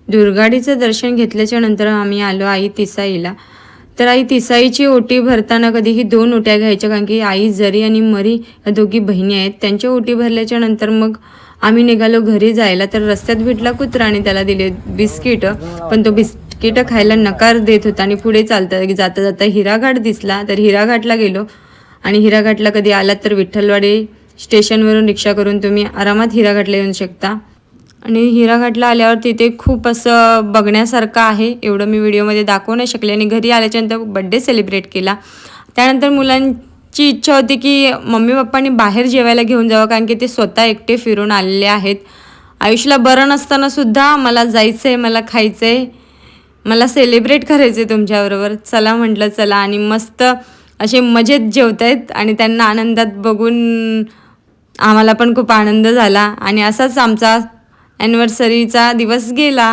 दुर्गाडीचं दर्शन घेतल्याच्या नंतर आम्ही आलो आई तिसाईला. तर आई तिसाईची ओटी भरताना कधीही 2 ओट्या घ्यायच्या, कारण की आई जरी आणि मरी या दोघी बहिणी आहेत. त्यांच्या ओटी भरल्याच्या नंतर मग आम्ही निघालो घरी जायला. तर रस्त्यात भेटला कुत्रा आणि त्याला दिले बिस्किटं, पण तो बिस्किटं खायला नकार देत होता आणि पुढे जाता जाता हिराघाट दिसला. तर हिराघाटला गेलो आणि हिराघाटला कधी आलात तर विठ्ठलवाडी स्टेशनवरून रिक्षा करून तुम्ही आरामात हिराघाटला येऊ शकता. आणि हिराघाटला आल्यावर तिथे खूप असं बघण्यासारखं आहे, एवढं मी व्हिडिओमध्ये दाखवू नाही शकले. आणि घरी आल्याच्यानंतर बड्डे सेलिब्रेट केला. त्यानंतर मुलांची इच्छा होती की मम्मी पप्पांनी बाहेर जेवायला घेऊन जावं, कारण की ते स्वतः एकटे फिरून आलेले आहेत. आयुषला बरं नसतानासुद्धा मला जायचं आहे, मला खायचं आहे, मला सेलिब्रेट करायचं आहे तुमच्याबरोबर. चला म्हटलं चला, आणि मस्त असे मजेत जेवत आहेत आणि त्यांना आनंदात बघून आम्हाला पण खूप आनंद झाला. आणि असाच आमचा ॲनिव्हर्सरीचा दिवस गेला.